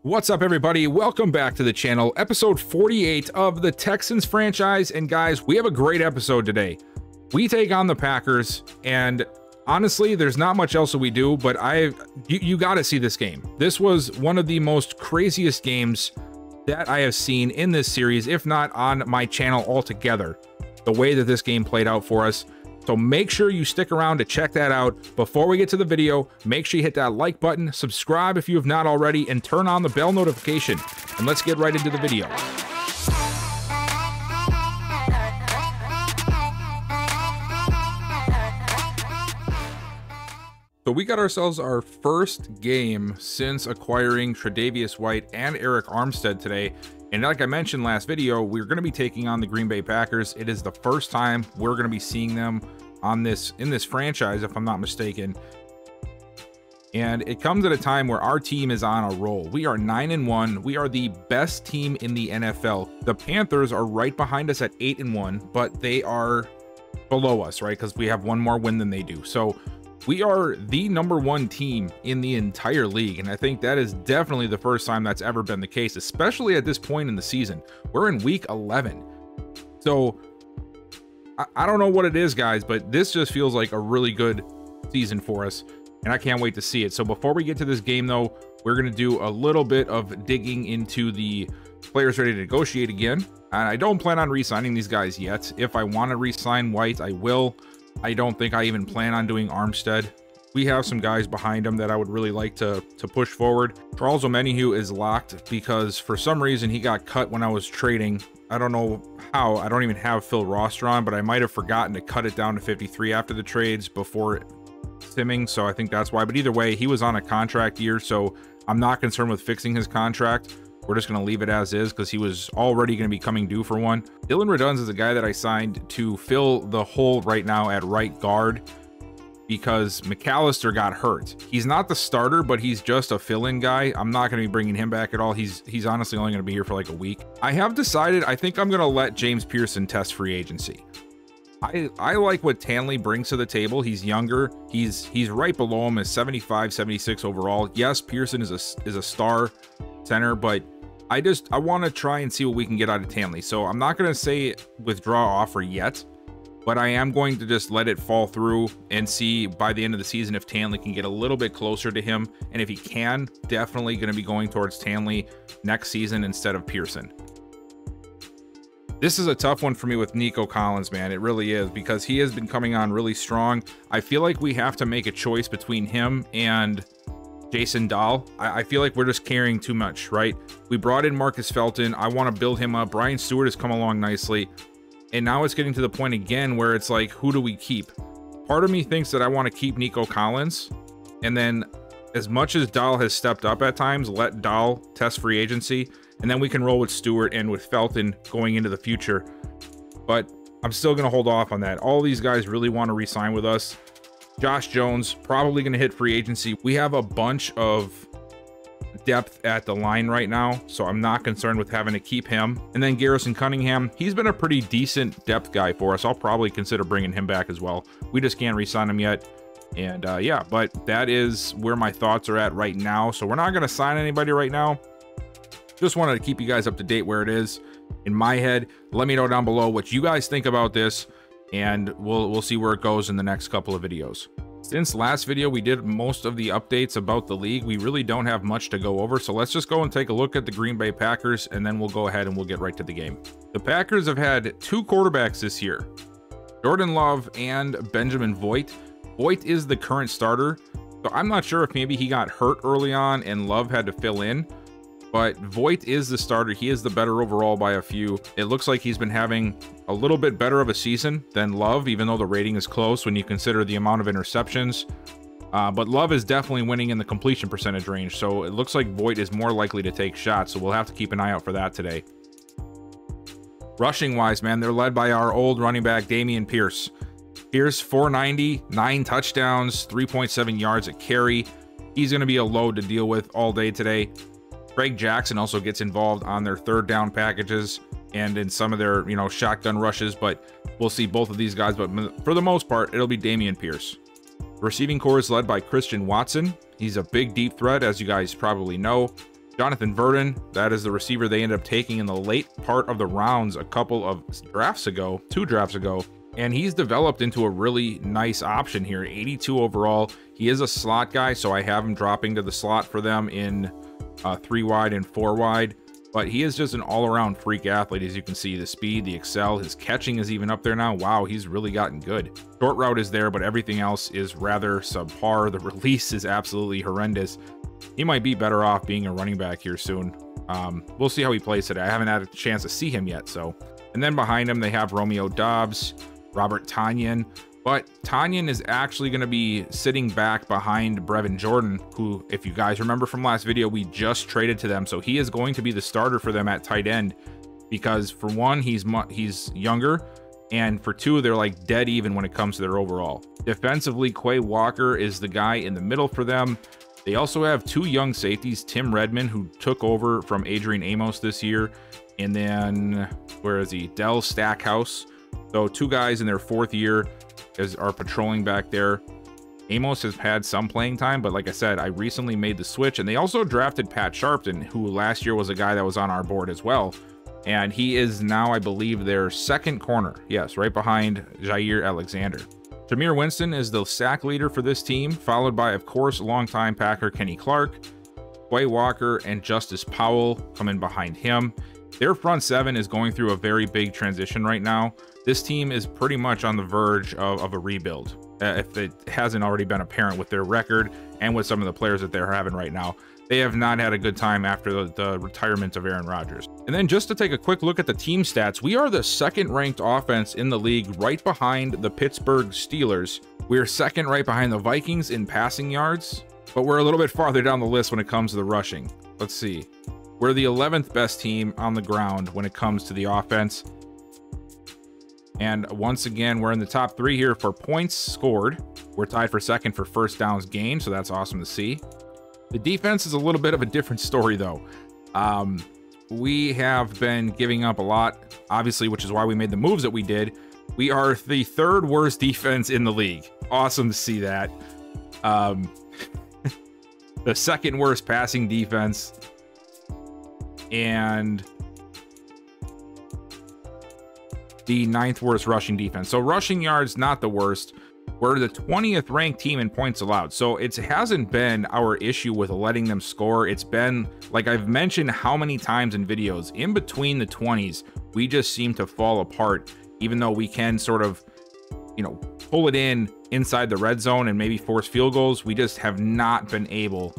What's up, everybody? Welcome back to the channel, episode 48 of the Texans franchise. And guys, we have a great episode today. We take on the Packers, and honestly, there's not much else that we do, but you got to see this game. This was one of the most craziest games that I have seen in this series, if not on my channel altogether, the way that this game played out for us. So make sure you stick around to check that out. Before we get to the video, make sure you hit that like button, subscribe if you have not already, and turn on the bell notification. And let's get right into the video. So we got ourselves our first game since acquiring Tre'Davious White and Eric Armstead today. And like I mentioned last video, we're going to be taking on the Green Bay Packers. It is the first time we're going to be seeing them in this franchise, if I'm not mistaken. And it comes at a time where our team is on a roll. We are 9-1. We are the best team in the NFL. The Panthers are right behind us at 8-1, but they are below us, right? Because we have one more win than they do. So we are the #1 team in the entire league, and I think that is definitely the first time that's ever been the case, especially at this point in the season. We're in week 11. So I don't know what it is, guys, but this just feels like a really good season for us, and I can't wait to see it. So before we get to this game, though, we're going to do a little bit of digging into the players ready to negotiate again. And I don't plan on re-signing these guys yet. If I want to re-sign White, I will. I don't think I even plan on doing Armstead. We have some guys behind him that I would really like to push forward. Charles Omenihu is locked because for some reason he got cut when I was trading. I don't know how. I don't even have Phil Roster on, but I might have forgotten to cut it down to 53 after the trades before simming, so I think that's why. But either way, he was on a contract year, so I'm not concerned with fixing his contract. We're just going to leave it as is because he was already going to be coming due for one. Dylan Redunz is a guy that I signed to fill the hole right now at right guard because McAllister got hurt. He's not the starter, but he's just a fill-in guy. I'm not going to be bringing him back at all. He's honestly only going to be here for like a week. I have decided I think I'm going to let James Pearson test free agency. I like what Tanley brings to the table. He's younger. He's right below him as 75, 76 overall. Yes, Pearson is a star center, but I want to try and see what we can get out of Tanley. So I'm not going to say withdraw offer yet, but I am going to just let it fall through and see by the end of the season if Tanley can get a little bit closer to him. And if he can, definitely going to be going towards Tanley next season instead of Pearson. This is a tough one for me with Nico Collins, man. It really is, because he has been coming on really strong. I feel like we have to make a choice between him and Jason Dahl. I feel like we're just carrying too much, right? We brought in Marcus Felton. I want to build him up. Brian Stewart has come along nicely. And now it's getting to the point again where it's like, who do we keep? Part of me thinks that I want to keep Nico Collins. And then as much as Dahl has stepped up at times, let Dahl test free agency. And then we can roll with Stewart and with Felton going into the future. But I'm still going to hold off on that. All these guys really want to re-sign with us. Josh Jones, probably going to hit free agency. We have a bunch of depth at the line right now, so I'm not concerned with having to keep him. And then Garrison Cunningham, he's been a pretty decent depth guy for us. I'll probably consider bringing him back as well. We just can't re-sign him yet. And yeah, but that is where my thoughts are at right now. So we're not going to sign anybody right now. Just wanted to keep you guys up to date where it is in my head. Let me know down below what you guys think about this, and we'll see where it goes in the next couple of videos. Since last video, we did most of the updates about the league. We really don't have much to go over, so let's just go and take a look at the Green Bay Packers, and then we'll go ahead and we'll get right to the game. The Packers have had two quarterbacks this year, Jordan Love and Benjamin Voigt. Voigt is the current starter, so I'm not sure if maybe he got hurt early on and Love had to fill in. But Voigt is the starter. He is the better overall by a few. It looks like he's been having a little bit better of a season than Love, even though the rating is close when you consider the amount of interceptions. But Love is definitely winning in the completion percentage range, so it looks like Voigt is more likely to take shots, so we'll have to keep an eye out for that today. Rushing-wise, man, they're led by our old running back, Dameon Pierce. Pierce, 490, 9 touchdowns, 3.7 yards a carry. He's going to be a load to deal with all day today. Craig Jackson also gets involved on their third down packages and in some of their, shotgun rushes, but we'll see both of these guys. But for the most part, it'll be Dameon Pierce. Receiving core is led by Christian Watson. He's a big deep threat, as you guys probably know. Jonathan Verdon, that is the receiver they ended up taking in the late part of the rounds a couple of drafts ago, 2 drafts ago. And he's developed into a really nice option here. 82 overall. He is a slot guy, so I have him dropping to the slot for them in 3 wide and 4 wide. But he is just an all-around freak athlete, as you can see. The speed, the excel, his catching is even up there now. Wow, he's really gotten good. Short route is there, but everything else is rather subpar. The release is absolutely horrendous. He might be better off being a running back here soon. We'll see how he plays today. I haven't had a chance to see him yet, so. And then behind him, they have Romeo Dobbs, Robert Tonyan. But Tonyan is actually going to be sitting back behind Brevin Jordan, who, if you guys remember from last video, we just traded to them. So he is going to be the starter for them at tight end because, for one, he's younger, and for two, they're like dead even when it comes to their overall. Defensively, Quay Walker is the guy in the middle for them. They also have 2 young safeties, Tim Redmond, who took over from Adrian Amos this year, and then, where is he? Dell Stackhouse. So 2 guys in their 4th year are patrolling back there. Amos has had some playing time, but like I said, I recently made the switch, and they also drafted Pat Sharpton, who last year was a guy that was on our board as well. And he is now, I believe, their 2nd corner. Yes, right behind Jair Alexander. Jameer Winston is the sack leader for this team, followed by, of course, longtime Packer Kenny Clark, Quay Walker, and Justice Powell coming behind him. Their front 7 is going through a very big transition right now. This team is pretty much on the verge of a rebuild, if it hasn't already been apparent with their record and with some of the players that they're having right now. They have not had a good time after the retirement of Aaron Rodgers. And then just to take a quick look at the team stats, we are the 2nd ranked offense in the league, right behind the Pittsburgh Steelers. We're 2nd right behind the Vikings in passing yards, but we're a little bit farther down the list when it comes to the rushing. Let's see. We're the 11th best team on the ground when it comes to the offense. And once again, we're in the top 3 here for points scored. We're tied for 2nd for first downs gained, so that's awesome to see. The defense is a little bit of a different story, though. We have been giving up a lot, obviously, which is why we made the moves that we did. We are the 3rd worst defense in the league. Awesome to see that. The 2nd worst passing defense. And the 9th worst rushing defense. So rushing yards, not the worst. We're the 20th ranked team in points allowed. So it hasn't been our issue with letting them score. It's been, like I've mentioned how many times in videos, in between the 20s, we just seem to fall apart, even though we can sort of, you know, pull it in inside the red zone and maybe force field goals. We just have not been able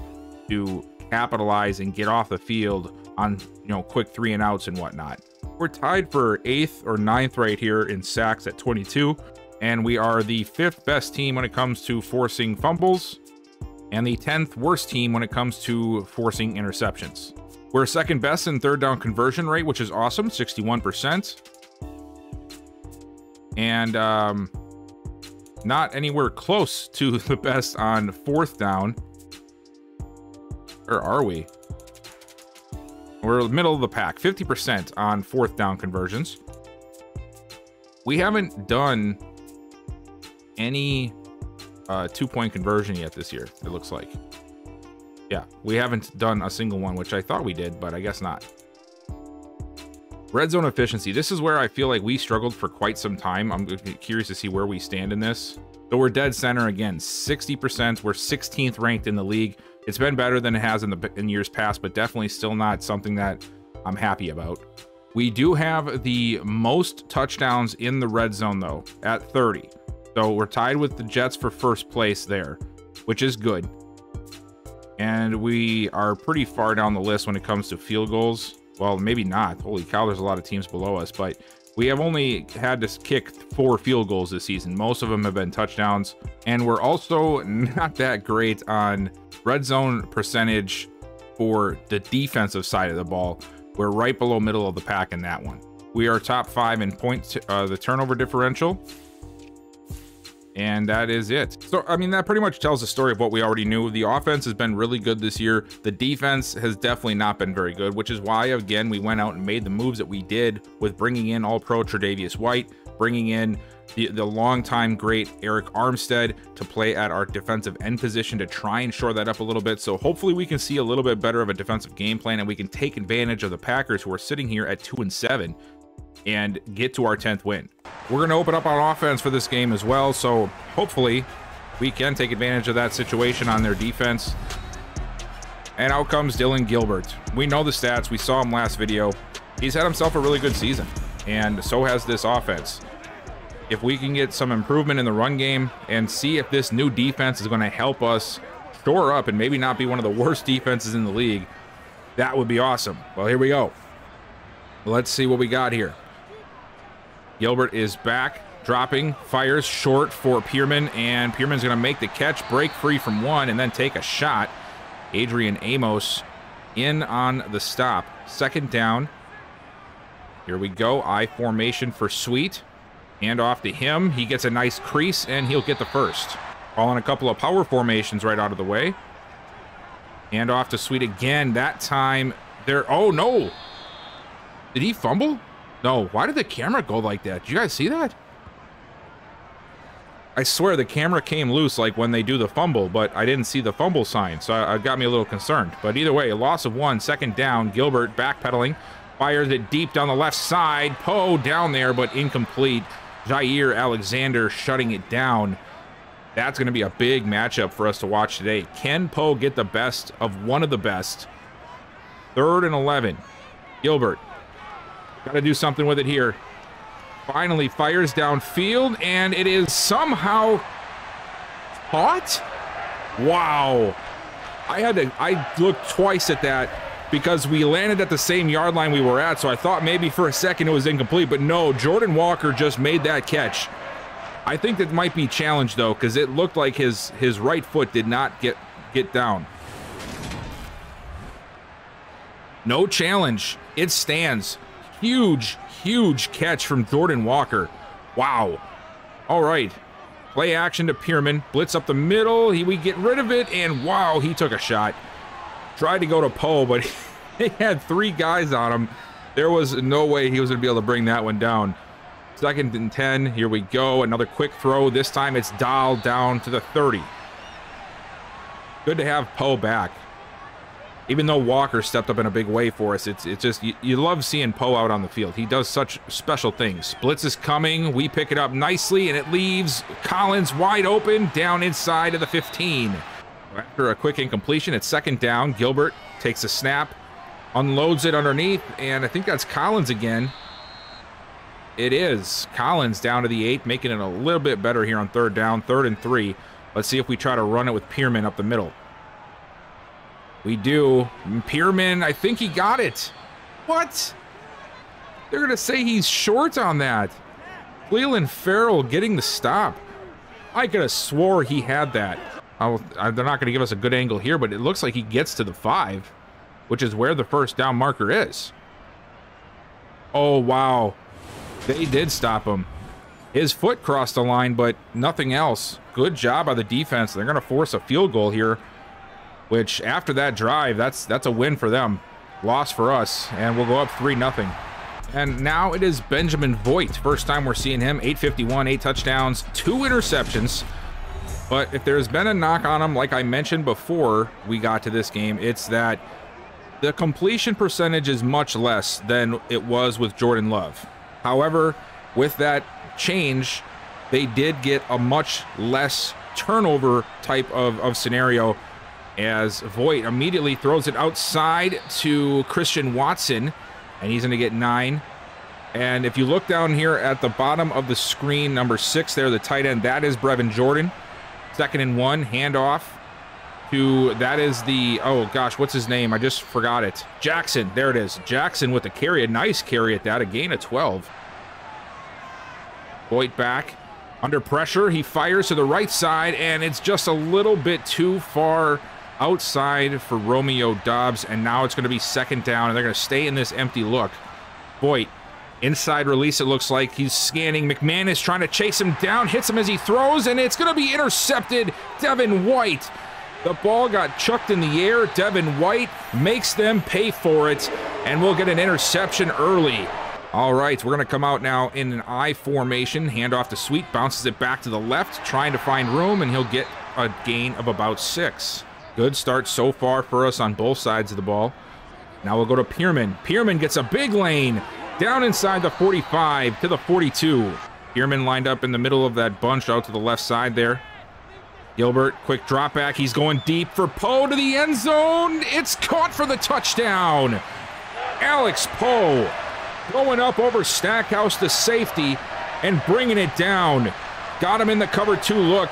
to capitalize and get off the field on, you know, quick 3 and outs and whatnot. We're tied for 8th or 9th right here in sacks at 22. And we are the 5th best team when it comes to forcing fumbles, and the 10th worst team when it comes to forcing interceptions. We're 2nd best in 3rd down conversion rate, which is awesome, 61%. And not anywhere close to the best on 4th down. Or are we? We're middle of the pack, 50% on 4th down conversions. We haven't done any 2-point conversion yet this year, it looks like. Yeah, we haven't done a single one, which I thought we did, but I guess not. Red zone efficiency. This is where I feel like we struggled for quite some time. I'm curious to see where we stand in this. So we're dead center again, 60%. We're 16th ranked in the league. It's been better than it has in years past, but definitely still not something that I'm happy about. We do have the most touchdowns in the red zone, though, at 30. So we're tied with the Jets for 1st place there, which is good. And we are pretty far down the list when it comes to field goals. Well, maybe not. Holy cow, there's a lot of teams below us, but we have only had to kick 4 field goals this season. Most of them have been touchdowns. And we're also not that great on red zone percentage for the defensive side of the ball. We're right below middle of the pack in that one. We are top 5 in the turnover differential. And that is it. So, I mean, that pretty much tells the story of what we already knew. The offense has been really good this year. The defense has definitely not been very good, which is why, again, we went out and made the moves that we did with bringing in All-Pro Tre'Davious White, bringing in the longtime great Eric Armstead to play at our defensive end position to try and shore that up a little bit. So hopefully we can see a little bit better of a defensive game plan, and we can take advantage of the Packers, who are sitting here at 2-7, and get to our 10th win. We're going to open up on offense for this game as well, so hopefully we can take advantage of that situation on their defense. And out comes Dylan Gilbert. We know the stats. We saw him last video. He's had himself a really good season, and so has this offense. If we can get some improvement in the run game and see if this new defense is going to help us shore up and maybe not be one of the worst defenses in the league, that would be awesome. Well, here we go. Let's see what we got here. Gilbert is back, dropping, fires short for Pearman, and Pearman's going to make the catch, break free from one, and then take a shot. Adrian Amos in on the stop. Second down. Here we go. I formation for Sweet. Hand off to him. He gets a nice crease, and he'll get the first. Calling a couple of power formations right out of the way. Hand off to Sweet again. That time there. Oh, no. Did he fumble? No. Why did the camera go like that? Did you guys see that? I swear the camera came loose like when they do the fumble, but I didn't see the fumble sign, so it got me a little concerned. But either way, a loss of one. Second down. Gilbert backpedaling. Fires it deep down the left side. Poe down there, but incomplete. Jair Alexander shutting it down. That's going to be a big matchup for us to watch today. Can Poe get the best of one of the best? 3rd and 11. Gilbert. Got to do something with it here. Finally fires downfield, and it is somehow caught? Wow. I looked twice at that because we landed at the same yard line we were at, so I thought maybe for a second it was incomplete, but no, Jordan Walker just made that catch. I think that might be challenged, though, because it looked like his right foot did not get down. No challenge. It stands. Huge, huge catch from Jordan Walker. Wow. All right. Play action to Pearman. Blitz up the middle. We get rid of it, and wow, he took a shot. Tried to go to Poe, but he had 3 guys on him. There was no way he was going to be able to bring that one down. 2nd and 10. Here we go. Another quick throw. This time it's Dahl down to the 30. Good to have Poe back. Even though Walker stepped up in a big way for us, it's just, you love seeing Poe out on the field. He does such special things. Blitz is coming. We pick it up nicely, and it leaves Collins wide open down inside of the 15. After a quick incompletion, it's 2nd down. Gilbert takes a snap, unloads it underneath, and I think that's Collins again. It is. Collins down to the 8, making it a little bit better here on 3rd down, 3rd and 3. Let's see if we try to run it with Pearman up the middle. We do. Pearman, I think he got it. What? They're going to say he's short on that. Cleveland Farrell getting the stop. I could have swore he had that. They're not going to give us a good angle here, but it looks like he gets to the 5, which is where the 1st down marker is. Oh, wow. They did stop him. His foot crossed the line, but nothing else. Good job by the defense. They're going to force a field goal here, which after that drive, that's a win for them. Loss for us, and we'll go up 3-0. And now it is Benjamin Voigt. First time we're seeing him. 851, 8 touchdowns, 2 interceptions. But if there's been a knock on him, like I mentioned before we got to this game, it's that the completion percentage is much less than it was with Jordan Love. However, with that change, they did get a much less turnover type of scenario, as Voigt immediately throws it outside to Christian Watson, and he's going to get 9. And if you look down here at the bottom of the screen, number 6 there, the tight end, that is Brevin Jordan. 2nd and 1, handoff to, that is the, oh gosh, what's his name? I just forgot it. Jackson, there it is. Jackson with the carry, a nice carry at that, a gain of 12. Voigt back, under pressure, he fires to the right side, and it's just a little bit too far outside for Romeo Doubs, and now it's going to be 2nd down, and they're going to stay in this empty look. Voigt, inside release, it looks like he's scanning. McManus trying to chase him down, hits him as he throws, and it's going to be intercepted. Devin White. The ball got chucked in the air. Devin White makes them pay for it, and we'll get an interception early. All right, we're going to come out now in an I formation. Handoff to Sweet, bounces it back to the left, trying to find room, and he'll get a gain of about 6. Good start so far for us on both sides of the ball. Now we'll go to Pierman. Pierman gets a big lane down inside the 45 to the 42. Pierman lined up in the middle of that bunch out to the left side there. Gilbert, quick drop back. He's going deep for Poe to the end zone. It's caught for the touchdown. Alex Poe going up over Stackhouse to safety and bringing it down. Got him in the cover 2 look,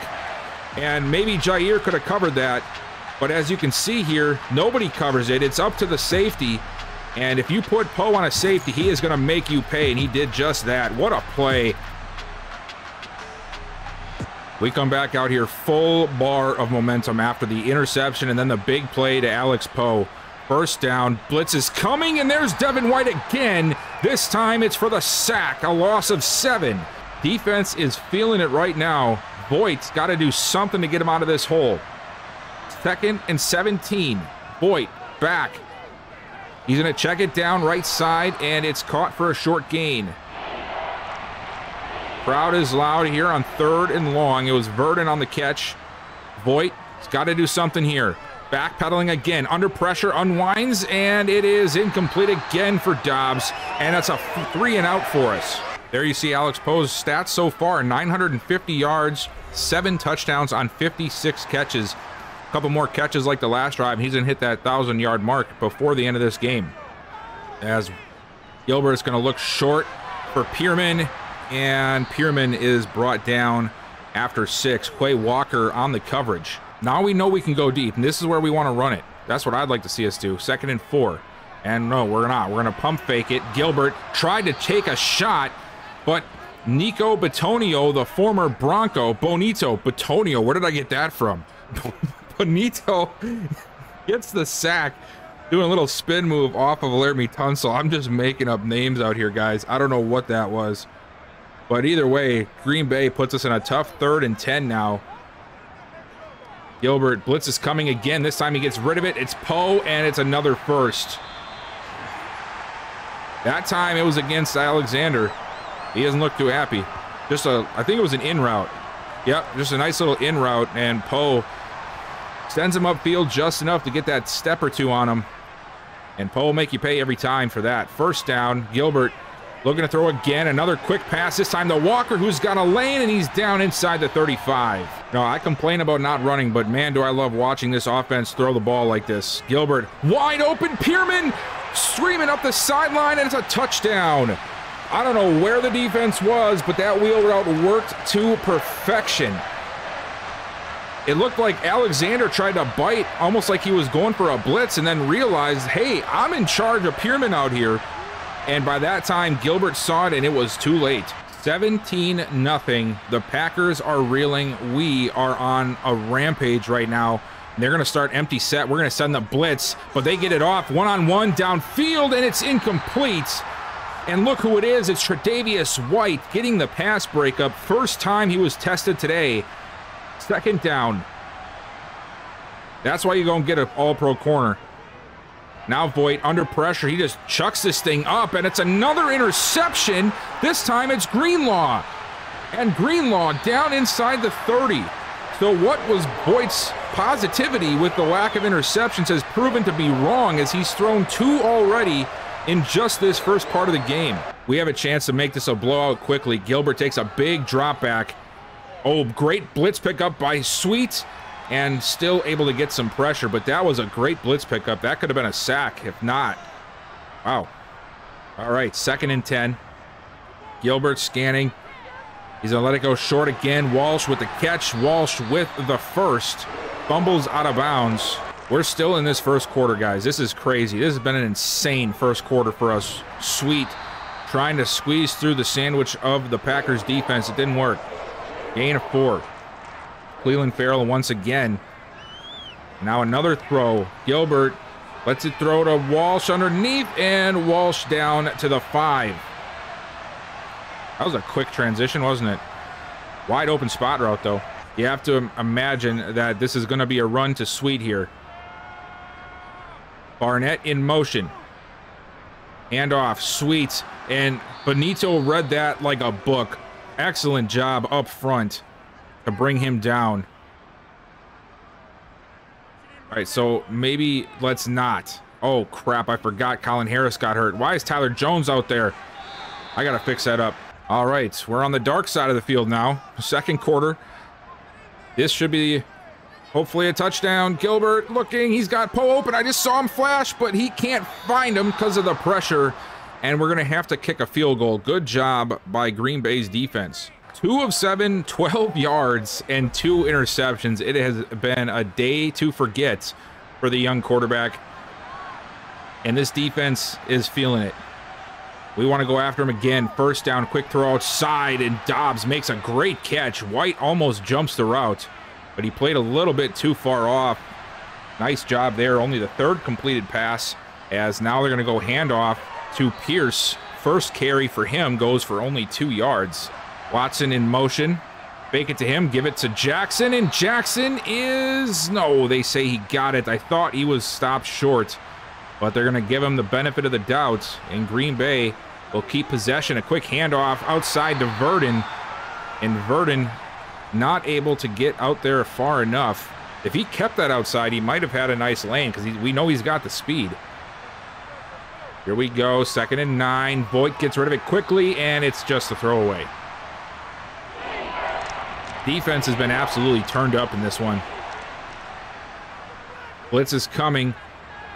and maybe Jair could have covered that. But as you can see here, nobody covers it. It's up to the safety. And if you put Poe on a safety, he is going to make you pay, and he did just that. What a play. We come back out here full bar of momentum after the interception and then the big play to Alex Poe. First down, blitz is coming, and there's Devin White again. This time it's for the sack, a loss of 7. Defense is feeling it right now. Voigt's got to do something to get him out of this hole. 2nd and 17. Voigt back. He's going to check it down right side, and it's caught for a short gain. Crowd is loud here on 3rd and long. It was Verdon on the catch. Voigt's got to do something here. Backpedaling again, under pressure, unwinds, and it is incomplete again for Dobbs, and that's a 3 and out for us. There you see Alex Poe's stats so far: 950 yards, 7 touchdowns on 56 catches. A couple more catches like the last drive, he's gonna hit that 1,000-yard mark before the end of this game. As Gilbert is gonna look short for Pierman, and Pierman is brought down after 6. Quay Walker on the coverage. Now we know we can go deep, and this is where we want to run it. That's what I'd like to see us do. 2nd and 4. And no, we're not. We're going to pump fake it. Gilbert tried to take a shot, but Nico Batonio, the former Bronco, Batonio, where did I get that from? Bonito gets the sack, doing a little spin move off of Laramie Tunsil. I'm just making up names out here, guys. I don't know what that was. But either way, Green Bay puts us in a tough 3rd and 10 now. Gilbert, blitz is coming again. This time he gets rid of it. It's Poe, and it's another first. That time it was against Alexander. He doesn't look too happy. I think it was an in route. Yep, just a nice little in route, and Poe sends him upfield just enough to get that step or 2 on him. And Poe will make you pay every time for that. First down, Gilbert looking to throw again. Another quick pass, this time to Walker, who's got a lane, and he's down inside the 35. No, I complain about not running, but man, do I love watching this offense throw the ball like this. Gilbert, wide open, Pierman streaming up the sideline, and it's a touchdown. I don't know where the defense was, but that wheel route worked to perfection. It looked like Alexander tried to bite, almost like he was going for a blitz, and then realized, hey, I'm in charge of Pierman out here. And by that time, Gilbert saw it, and it was too late. 17-0. The Packers are reeling. We are on a rampage right now. They're going to start empty set. We're going to send the blitz, but they get it off one-on-one downfield, and it's incomplete. And look who it is. It's Tre'Davious White getting the pass breakup. First time he was tested today. 2nd down. That's why you go and get an all-pro corner. Now Voigt under pressure. He just chucks this thing up, and it's another interception. This time it's Greenlaw. And Greenlaw down inside the 30. So what was Voigt's positivity with the lack of interceptions has proven to be wrong, as he's thrown 2 already in just this first part of the game. We have a chance to make this a blowout quickly. Gilbert takes a big drop back. Oh, great blitz pickup by Sweet, and still able to get some pressure, but that was a great blitz pickup. That could have been a sack, if not. Wow. All right, 2nd and 10. Gilbert scanning. He's gonna let it go short again. Walsh with the catch. Walsh with the first. Fumbles out of bounds. We're still in this first quarter, guys. This is crazy. This has been an insane first quarter for us. Sweet trying to squeeze through the sandwich of the Packers defense. It didn't work. Gain of 4. Cleveland Farrell once again. Now another throw. Gilbert lets it throw to Walsh underneath, and Walsh down to the 5. That was a quick transition, wasn't it? Wide open spot route, though. You have to imagine that this is going to be a run to Sweet here. Barnett in motion. Handoff. Sweet and Benito read that like a book. Excellent job up front to bring him down. All right, so maybe let's not. Oh, crap, I forgot Colin Harris got hurt. Why is Tyler Jones out there? I got to fix that up. All right, we're on the dark side of the field now. Second quarter. This should be hopefully a touchdown. Gilbert looking. He's got Poe open. I just saw him flash, but he can't find him because of the pressure. And we're going to have to kick a field goal. Good job by Green Bay's defense. 2 of 7, 12 yards, and 2 interceptions. It has been a day to forget for the young quarterback. And this defense is feeling it. We want to go after him again. First down, quick throw outside, and Dobbs makes a great catch. White almost jumps the route, but he played a little bit too far off. Nice job there. Only the 3rd completed pass, as now they're going to go handoff to Pierce. First carry for him goes for only 2 yards. Watson in motion. Fake it to him. Give it to Jackson, and Jackson is... No, they say he got it. I thought he was stopped short, but they're going to give him the benefit of the doubt, and Green Bay will keep possession. A quick handoff outside to Verdon, and Verdon not able to get out there far enough. If he kept that outside, he might have had a nice lane, because we know he's got the speed. Here we go, 2nd and 9. Voigt gets rid of it quickly, and it's just a throwaway. Defense has been absolutely turned up in this one. Blitz is coming.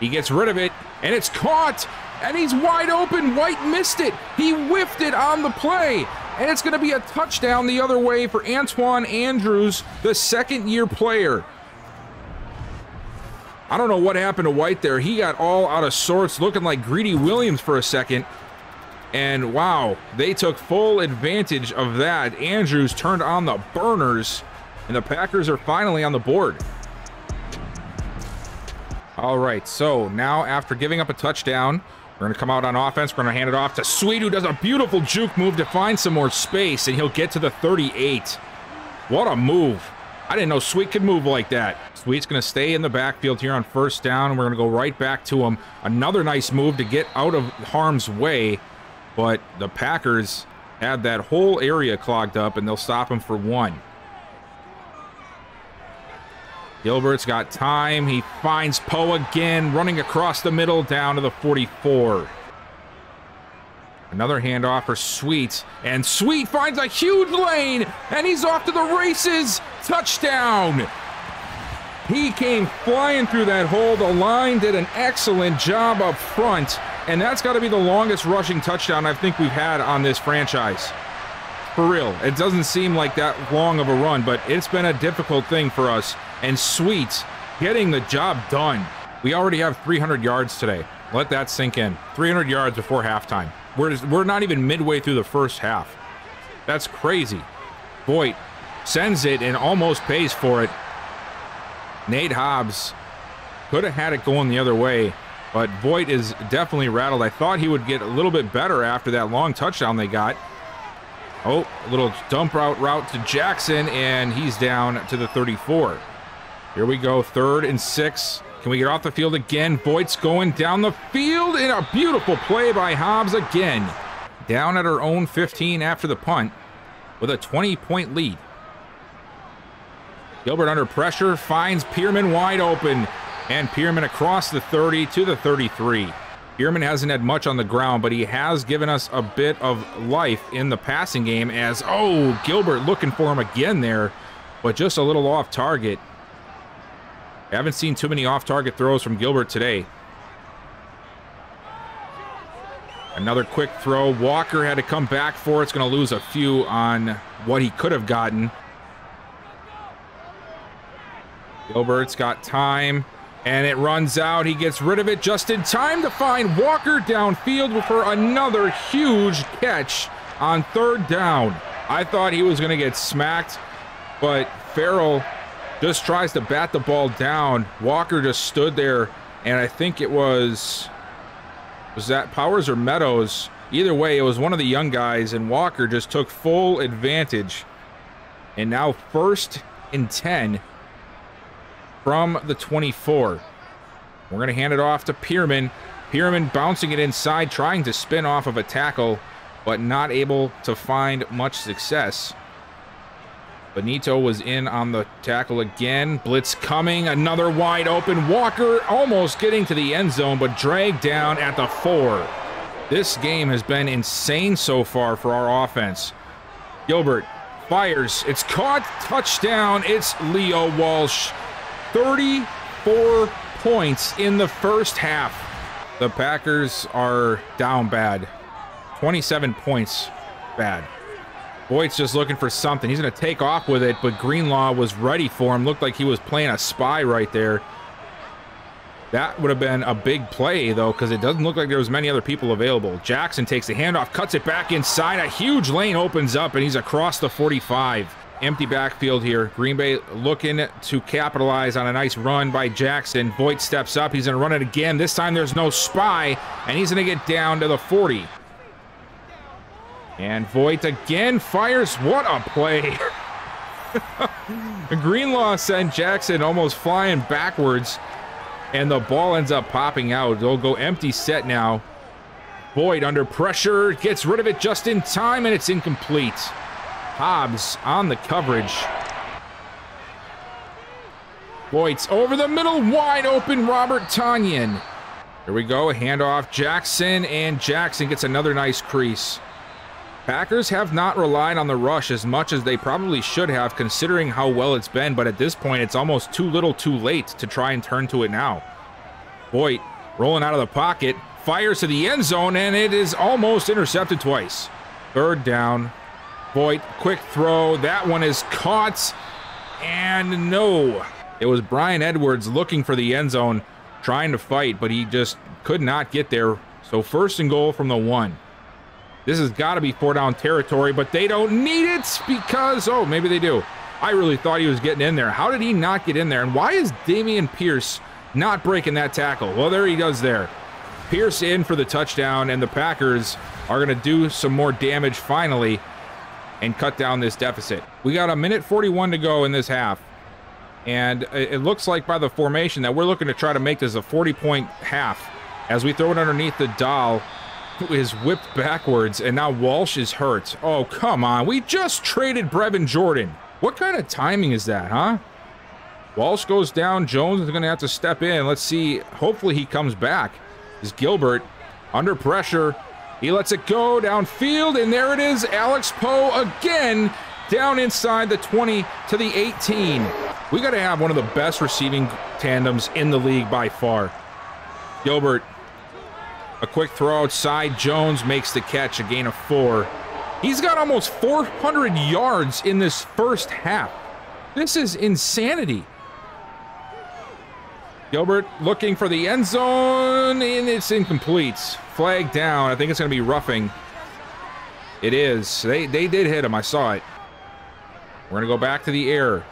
He gets rid of it, and it's caught, and he's wide open. White missed it. He whiffed it on the play, and it's going to be a touchdown the other way for Antoine Andrews, the second-year player. I don't know what happened to White there. He got all out of sorts, looking like Greedy Williams for a second. And wow, they took full advantage of that. Andrews turned on the burners, and the Packers are finally on the board. All right, so now after giving up a touchdown, we're going to come out on offense. We're going to hand it off to Sweet, who does a beautiful juke move to find some more space, and he'll get to the 38. What a move. I didn't know Sweet could move like that. Sweet's going to stay in the backfield here on first down, and we're going to go right back to him. Another nice move to get out of harm's way, but the Packers had that whole area clogged up, and they'll stop him for 1. Gilbert's got time. He finds Poe again, running across the middle down to the 44. Another handoff for Sweet, and Sweet finds a huge lane, and he's off to the races. Touchdown! He came flying through that hole. The line did an excellent job up front, and that's got to be the longest rushing touchdown I think we've had on this franchise. For real, it doesn't seem like that long of a run, but it's been a difficult thing for us, and Sweet getting the job done. We already have 300 yards today. Let that sink in. 300 yards before halftime. We're not even midway through the first half. That's crazy. Voigt sends it and almost pays for it. Nate Hobbs could have had it going the other way, but Voigt is definitely rattled. I thought he would get a little bit better after that long touchdown they got. Oh, a little dump route to Jackson, and he's down to the 34. Here we go, 3rd and 6. Can we get off the field again? Voigt's going down the field, and a beautiful play by Hobbs again. Down at our own 15 after the punt with a 20-point lead. Gilbert under pressure, finds Pierman wide open, and Pierman across the 30 to the 33. Pierman hasn't had much on the ground, but he has given us a bit of life in the passing game as, oh, Gilbert looking for him again there, but just a little off target. I haven't seen too many off-target throws from Gilbert today. Another quick throw. Walker had to come back for it. It's going to lose a few on what he could have gotten. Gilbert's got time, and it runs out. He gets rid of it just in time to find Walker downfield for another huge catch on 3rd down. I thought he was going to get smacked, but Farrell just tries to bat the ball down. Walker just stood there, and I think it was that Powers or Meadows? Either way, it was one of the young guys, and Walker just took full advantage. And now 1st and 10 from the 24. We're going to hand it off to Pierman. Pearman bouncing it inside, trying to spin off of a tackle, but not able to find much success. Benito was in on the tackle again. Blitz coming, another wide open. Walker almost getting to the end zone, but dragged down at the 4. This game has been insane so far for our offense. Gilbert fires. It's caught. Touchdown. It's Leo Walsh. 34 points in the first half. The Packers are down bad. 27 points bad. Boyd's just looking for something. He's going to take off with it, but Greenlaw was ready for him. Looked like he was playing a spy right there. That would have been a big play, though, because it doesn't look like there was many other people available. Jackson takes the handoff, cuts it back inside. A huge lane opens up, and he's across the 45. Empty backfield here. Green Bay looking to capitalize on a nice run by Jackson. Voigt steps up. He's going to run it again. This time there's no spy, and he's going to get down to the 40. And Voigt again fires. What a play. Greenlaw sent Jackson almost flying backwards, and the ball ends up popping out. They'll go empty set now. Voigt under pressure, gets rid of it just in time, and it's incomplete. Hobbs on the coverage. Voigt's over the middle, wide open, Robert Tonyan. Here we go, handoff Jackson, and Jackson gets another nice crease. Packers have not relied on the rush as much as they probably should have, considering how well it's been, but at this point it's almost too little too late to try and turn to it now. Voigt rolling out of the pocket, fires to the end zone, and it is almost intercepted twice. Third down. Voigt, quick throw. That one is caught, and no. It was Brian Edwards looking for the end zone, trying to fight, but he just could not get there. So 1st and goal from the 1. This has got to be 4-down territory, but they don't need it because, oh, maybe they do. I really thought he was getting in there. How did he not get in there? And why is Damian Pierce not breaking that tackle? Well, there he does there. Pierce in for the touchdown, and the Packers are going to do some more damage finally and cut down this deficit. We got 1:41 to go in this half, and it looks like by the formation that we're looking to try to make this a 40-point half as we throw it underneath the doll. Is whipped backwards, and now Walsh is hurt. Oh, come on. We just traded Brevin Jordan. What kind of timing is that, huh? Walsh goes down. Jones is going to have to step in. Let's see. Hopefully he comes back. Is Gilbert under pressure. He lets it go downfield, and there it is. Alex Poe again down inside the 20 to the 18. We got to have one of the best receiving tandems in the league by far. Gilbert. A quick throw outside. Jones makes the catch, a gain of 4. He's got almost 400 yards in this first half. This is insanity. Gilbert looking for the end zone, and it's incomplete. Flag down. I think it's going to be roughing. It is. They did hit him. I saw it. We're going to go back to the air.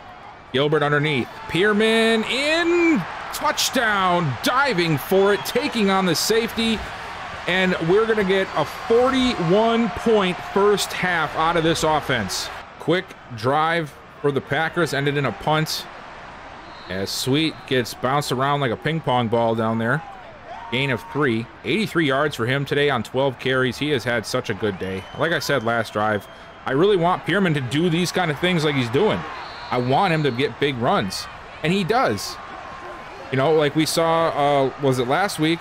Gilbert underneath. Pearman in. Touchdown. Diving for it. Taking on the safety. And we're going to get a 41-point first half out of this offense. Quick drive for the Packers. Ended in a punt. As Sweet gets bounced around like a ping pong ball down there. Gain of 3. 83 yards for him today on 12 carries. He has had such a good day. Like I said last drive, I really want Pearman to do these kind of things like he's doing. I want him to get big runs. And he does. You know, like we saw, was it last week?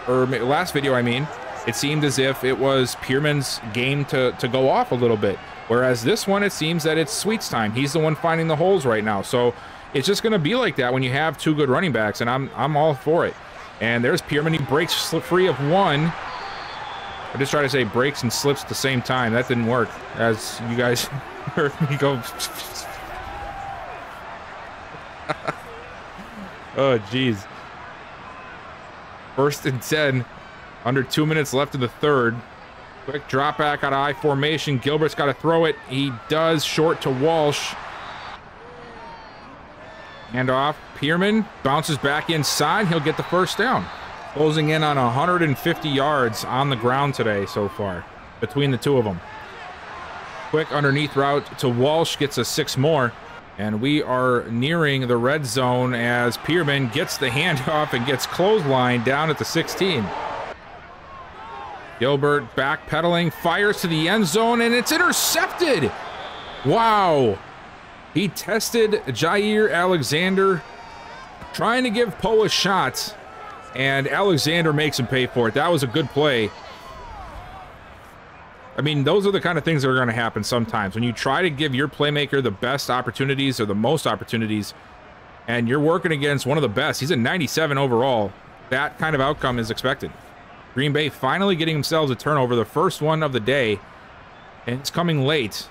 Or last video, I mean. It seemed as if it was Pearman's game to go off a little bit. Whereas this one, it seems that it's Sweet's time. He's the one finding the holes right now. So it's just going to be like that when you have 2 good running backs, and I'm all for it. And there's Pearman. He breaks free of 1. I just tried to say breaks and slips at the same time. That didn't work, as you guys heard me go. Oh, jeez. 1st and 10. Under 2 minutes left in the third. Quick drop back out of I formation. Gilbert's got to throw it. He does, short to Walsh. Handoff. Pearman bounces back inside. He'll get the first down. Closing in on 150 yards on the ground today so far between the two of them. Quick underneath route to Walsh. Gets a 6 more. And we are nearing the red zone as Pearman gets the handoff and gets clotheslined down at the 16. Gilbert backpedaling, fires to the end zone, and it's intercepted. Wow. He tested Jair Alexander, trying to give Poe a shot, and Alexander makes him pay for it. That was a good play. I mean, those are the kind of things that are going to happen sometimes. When you try to give your playmaker the best opportunities or the most opportunities, and you're working against one of the best, he's a 97 overall, that kind of outcome is expected. Green Bay finally getting themselves a turnover, the first one of the day, and it's coming late,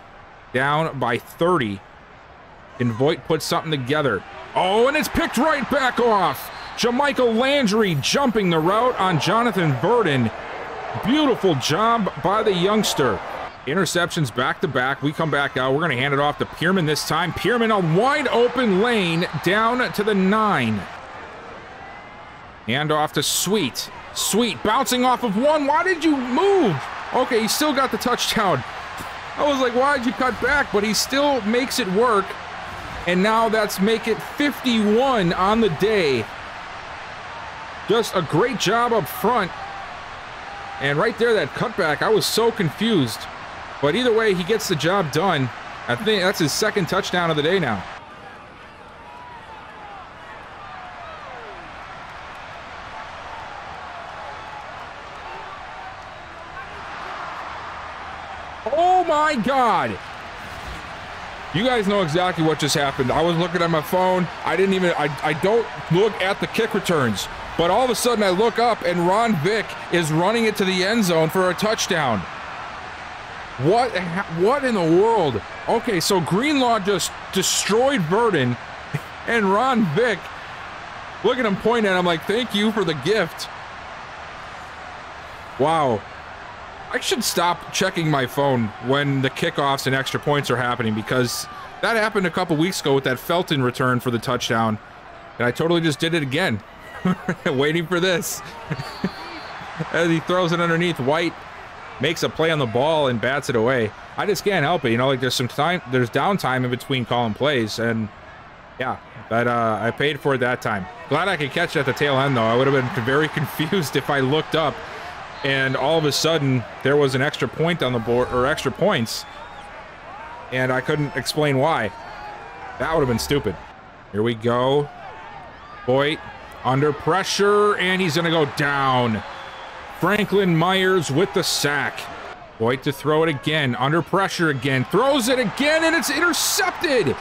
down by 30. And Voigt puts something together. Oh, and it's picked right back off. Jamichael Landry jumping the route on Jonathan Burden. Beautiful job by the youngster. Interceptions back to back. We come back out. We're going to hand it off to Pearman this time. Pearman, a wide open lane down to the 9. Hand off to Sweet. Sweet bouncing off of one. Why did you move? Okay, he still got the touchdown. I was like, why did you cut back? But he still makes it work. And now that's make it 51 on the day. Just a great job up front. And right there, that cutback, I was so confused. But either way, he gets the job done. I think that's his second touchdown of the day now. Oh my God. You guys know exactly what just happened. I was looking at my phone. I don't look at the kick returns. But all of a sudden I look up and Ron Vick is running it to the end zone for a touchdown. What in the world? Okay, so Greenlaw just destroyed Burden, and Ron Vick, look at him pointing at him like, thank you for the gift. Wow. I should stop checking my phone when the kickoffs and extra points are happening, because that happened a couple weeks ago with that Felton return for the touchdown, and I totally just did it again. Waiting for this. As he throws it underneath, White makes a play on the ball and bats it away. I just can't help it, you know, like there's downtime in between calling plays, and yeah, but I paid for it that time. Glad I could catch it at the tail end though. I would have been very confused if I looked up and all of a sudden there was an extra point on the board, or extra points, and I couldn't explain why. That would have been stupid. Here we go. Voigt under pressure, and he's gonna go down. Franklin Myers with the sack. Voigt to throw it again, under pressure again, throws it again, and it's intercepted.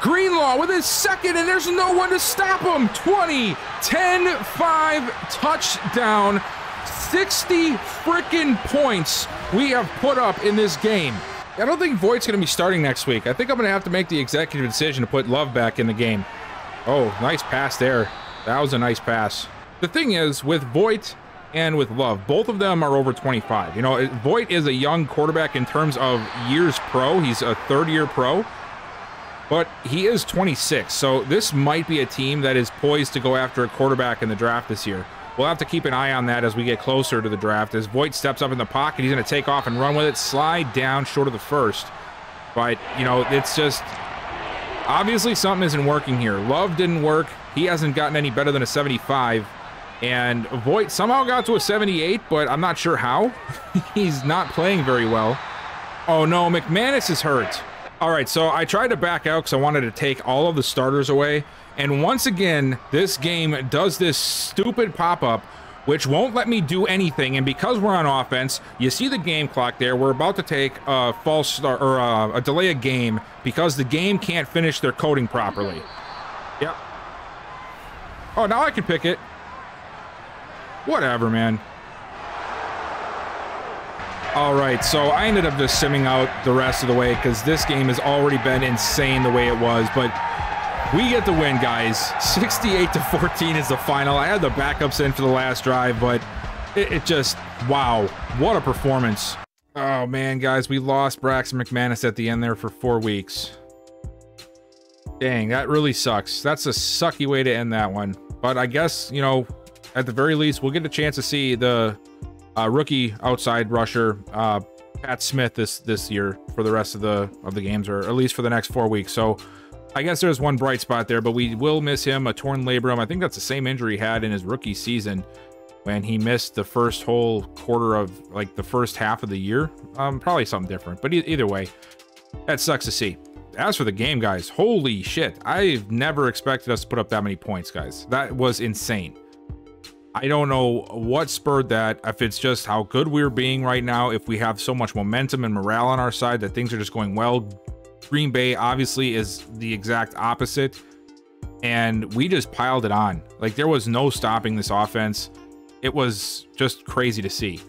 Greenlaw with his second, and there's no one to stop him. 20, 10, 5, touchdown. 60 freaking points we have put up in this game. I don't think Voigt's going to be starting next week. I think I'm going to have to make the executive decision to put Love back in the game. Oh, nice pass there. That was a nice pass. The thing is, with Voigt and with Love, both of them are over 25. You know, Voigt is a young quarterback in terms of years pro. He's a third-year pro, but he is 26. So this might be a team that is poised to go after a quarterback in the draft this year. We'll have to keep an eye on that as we get closer to the draft. As Voigt steps up in the pocket, he's going to take off and run with it, slide down short of the first. But, you know, it's just, obviously something isn't working here. Love didn't work. He hasn't gotten any better than a 75. And Voigt somehow got to a 78, but I'm not sure how. He's not playing very well. Oh no, McManus is hurt. All right, so I tried to back out because I wanted to take all of the starters away. And once again, this game does this stupid pop-up, which won't let me do anything. And because we're on offense, you see the game clock there. We're about to take a false start, or a delay a game, because the game can't finish their coding properly. Yep. Oh, now I can pick it. Whatever, man. All right, so I ended up just simming out the rest of the way because this game has already been insane the way it was, but we get the win, guys. 68-14 is the final. I had the backups in for the last drive, but it just, wow, what a performance. Oh, man, guys, we lost Braxton McManus at the end there for 4 weeks. Dang, that really sucks. That's a sucky way to end that one. But I guess, you know, at the very least, we'll get a chance to see the rookie outside rusher, Pat Smith, this year for the rest of the games, or at least for the next 4 weeks. So I guess there's one bright spot there, but we will miss him, a torn labrum. I think that's the same injury he had in his rookie season when he missed the first whole quarter of, like, the first half of the year. Probably something different, but either way, that sucks to see. As for the game, guys, holy shit. I've never expected us to put up that many points, guys. That was insane. I don't know what spurred that, if it's just how good we're being right now, if we have so much momentum and morale on our side that things are just going well. Green Bay obviously is the exact opposite, and we just piled it on. Like, there was no stopping this offense. It was just crazy to see.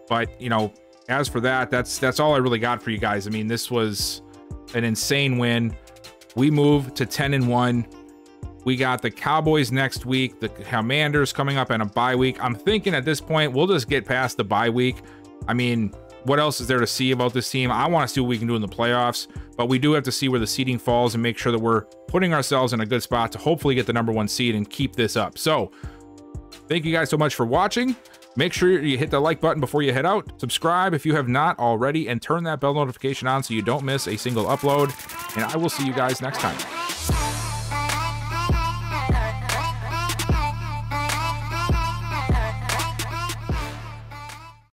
But, you know, as for that, that's all I really got for you guys. I mean, this was an insane win. We move to 10-1. We got the Cowboys next week, the Commanders coming up, and a bye week. I'm thinking at this point, we'll just get past the bye week. I mean, what else is there to see about this team? I want to see what we can do in the playoffs, but we do have to see where the seeding falls and make sure that we're putting ourselves in a good spot to hopefully get the #1 seed and keep this up. So, thank you guys so much for watching. Make sure you hit the like button before you head out. Subscribe if you have not already, and turn that bell notification on so you don't miss a single upload. And I will see you guys next time.